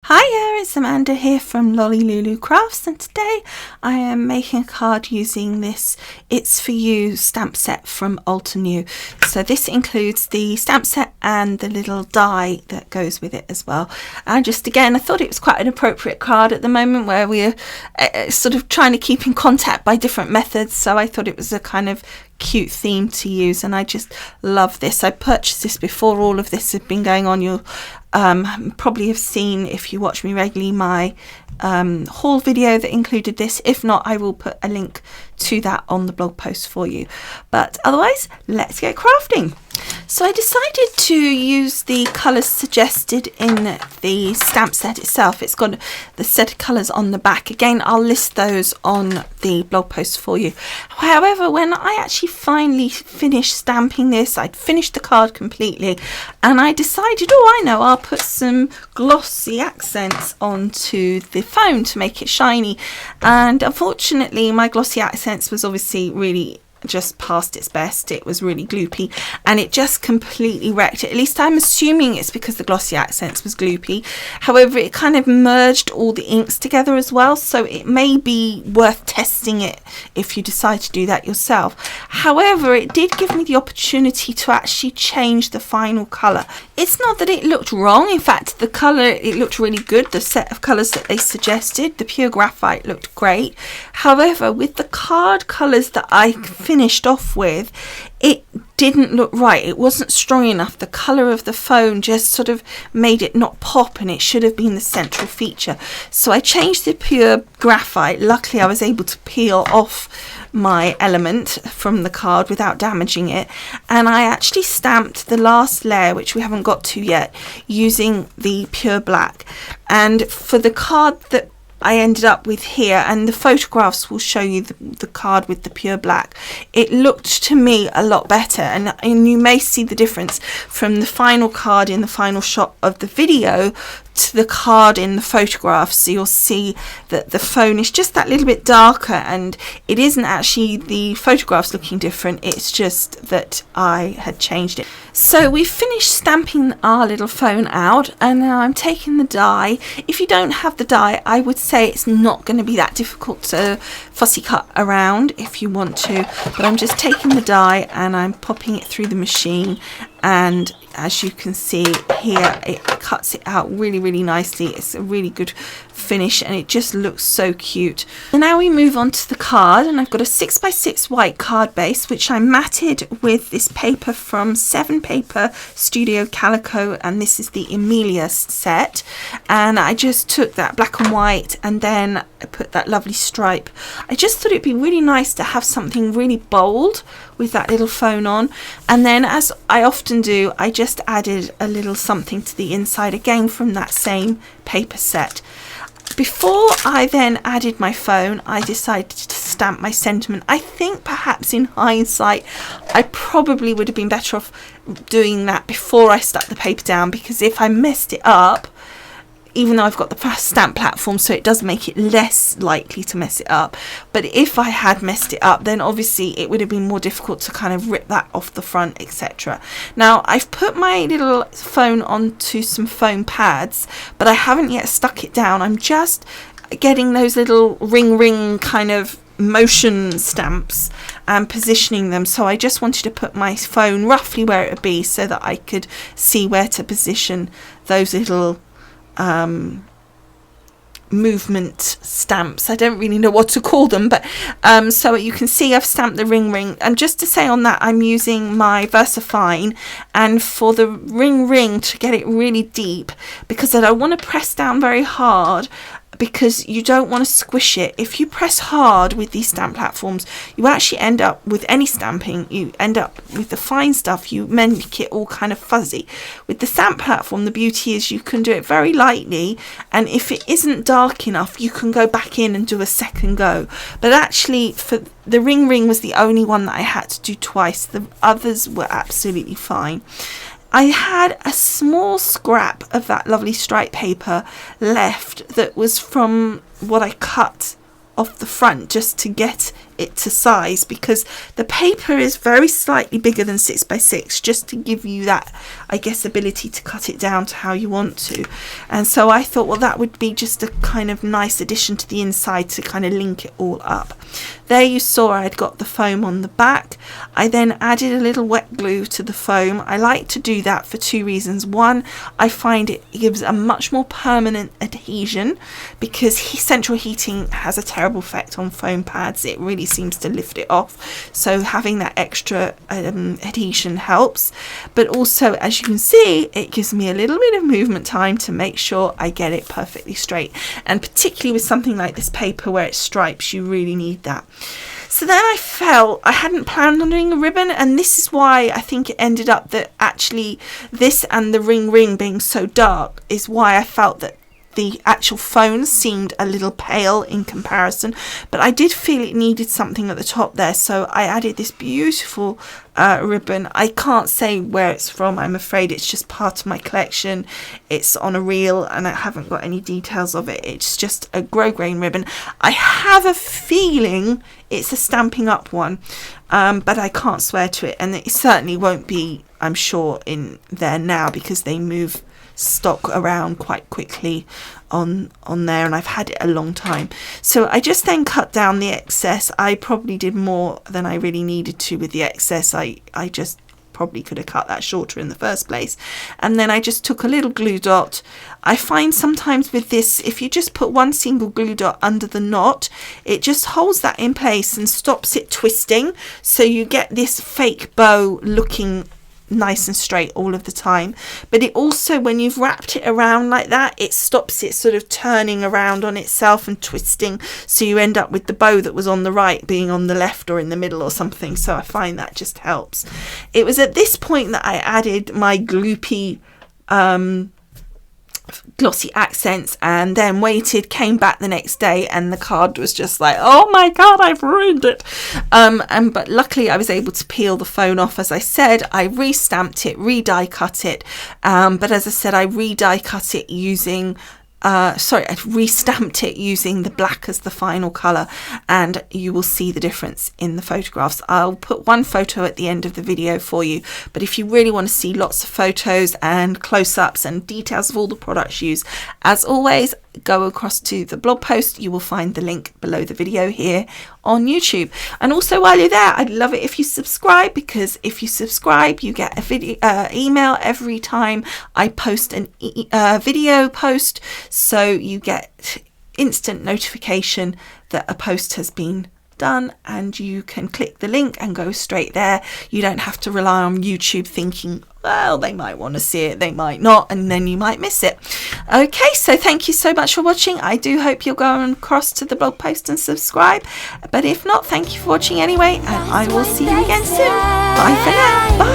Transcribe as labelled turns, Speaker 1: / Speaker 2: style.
Speaker 1: Hiya, it's Amanda here from Lolli Lulu Crafts, and today I am making a card using this It's For You stamp set from Altenew. So this includes the stamp set and the little die that goes with it as well. And just again, I thought it was quite an appropriate card at the moment where we're sort of trying to keep in contact by different methods, so I thought it was a kind of cute theme to use, and I just love this. I purchased this before all of this had been going on. You'll probably have seen, if you watch me regularly, my haul video that included this. If not, I will put a link to that on the blog post for you. But otherwise, let's get crafting. So I decided to use the colours suggested in the stamp set itself. It's got the set of colours on the back. Again, I'll list those on the blog post for you. However, when I actually finally finished stamping this, I'd finished the card completely, and I decided, oh, I know, I'll put some glossy accents onto the phone to make it shiny. And unfortunately, my glossy accents was obviously really just past its best. It was really gloopy and it just completely wrecked it. At least I'm assuming it's because the glossy accents was gloopy. However, it kind of merged all the inks together as well, so it may be worth testing it if you decide to do that yourself. However, it did give me the opportunity to actually change the final colour. It's not that it looked wrong. In fact, the colour, it looked really good. The set of colours that they suggested, the pure graphite, looked great. However, with the card colours that I finished off with, it didn't look right. It wasn't strong enough. The colour of the phone just sort of made it not pop, and it should have been the central feature. So I changed the pure graphite. Luckily, I was able to peel off my element from the card without damaging it, and I actually stamped the last layer, which we haven't got to yet, using the pure black. And for the card that I ended up with here, and the photographs will show you the card with the pure black, it looked to me a lot better, and you may see the difference from the final card in the final shot of the video to the card in the photograph. So you'll see that the phone is just that little bit darker, and it isn't actually the photographs looking different, it's just that I had changed it. So we've finished stamping our little phone out, and now I'm taking the die. If you don't have the die, I would say it's not going to be that difficult to fussy cut around if you want to, but I'm just taking the die and I'm popping it through the machine, and as you can see here, it cuts it out really nicely. It's a really good finish and it just looks so cute. So now we move on to the card, and I've got a 6x6 white card base which I matted with this paper from 7 Paper Studio Calico, and this is the Emilia set, and I just took that black and white and then I put that lovely stripe. I just thought it'd be really nice to have something really bold with that little phone on, and then, as I often do, I just added a little something to the inside, again from that same paper set. Before I then added my phone, I decided to stamp my sentiment. I think perhaps in hindsight I probably would have been better off doing that before I stuck the paper down, because if I messed it up, even though I've got the stamp platform, so it does make it less likely to mess it up, but if I had messed it up, then obviously it would have been more difficult to kind of rip that off the front, etc. Now I've put my little phone onto some foam pads, but I haven't yet stuck it down. I'm just getting those little ring kind of motion stamps and positioning them, so I just wanted to put my phone roughly where it would be so that I could see where to position those little movement stamps. I don't really know what to call them, but so you can see I've stamped the ring, and just to say on that, I'm using my VersaFine, and for the ring to get it really deep, because I don't want to press down very hard, because you don't want to squish it. If you press hard with these stamp platforms, you actually end up with any stamping, you end up with the fine stuff, you make it all kind of fuzzy. With the stamp platform, the beauty is you can do it very lightly, and if it isn't dark enough, you can go back in and do a second go. But actually, for the ring was the only one that I had to do twice. The others were absolutely fine. I had a small scrap of that lovely stripe paper left that was from what I cut off the front just to get it to size, because the paper is very slightly bigger than 6x6, just to give you that, I guess, ability to cut it down to how you want to. And so I thought, well, that would be just a kind of nice addition to the inside to kind of link it all up. There you saw I'd got the foam on the back. I then added a little wet glue to the foam. I like to do that for two reasons. One, I find it gives a much more permanent adhesion, because central heating has a terrible effect on foam pads. It really seems to lift it off. So having that extra adhesion helps. But also, as you can see, it gives me a little bit of movement time to make sure I get it perfectly straight. And particularly with something like this paper where it's stripes, you really need that. So then I felt I hadn't planned on doing a ribbon, and this is why I think it ended up that actually this and the ring being so dark is why I felt that the actual phone seemed a little pale in comparison, but I did feel it needed something at the top there, so I added this beautiful ribbon. I can't say where it's from, I'm afraid. It's just part of my collection. It's on a reel and I haven't got any details of it. It's just a grosgrain ribbon. I have a feeling it's a Stampin' Up one, but I can't swear to it, and it certainly won't be, I'm sure, in there now, because they move stock around quite quickly on there, and I've had it a long time. So I just then cut down the excess. I probably did more than I really needed to with the excess. I just probably could have cut that shorter in the first place. And then I just took a little glue dot. I find sometimes with this, if you just put one single glue dot under the knot, it just holds that in place and stops it twisting, so you get this fake bow looking nice and straight all of the time. But it also, when you've wrapped it around like that, it stops it sort of turning around on itself and twisting, so you end up with the bow that was on the right being on the left or in the middle or something. So I find that just helps. It was at this point that I added my gloopy glossy accents, and then waited, came back the next day, and the card was just like, oh my god, I've ruined it. But luckily I was able to peel the phone off. As I said, I re-stamped it, re-die cut it, but as I said, I re-die cut it using I re-stamped it using the black as the final colour, and you will see the difference in the photographs. I'll put one photo at the end of the video for you, but if you really want to see lots of photos and close-ups and details of all the products used, as always, go across to the blog post. You will find the link below the video here on YouTube. And also, while you're there, I'd love it if you subscribe, because if you subscribe, you get a video email every time I post an video post, so you get instant notification that a post has been done, and you can click the link and go straight there. You don't have to rely on YouTube thinking, well, they might want to see it, they might not, and then you might miss it. Okay, so thank you so much for watching. I do hope you'll go across to the blog post and subscribe, but if not, thank you for watching anyway, and I will see you again soon. Bye for now. Bye.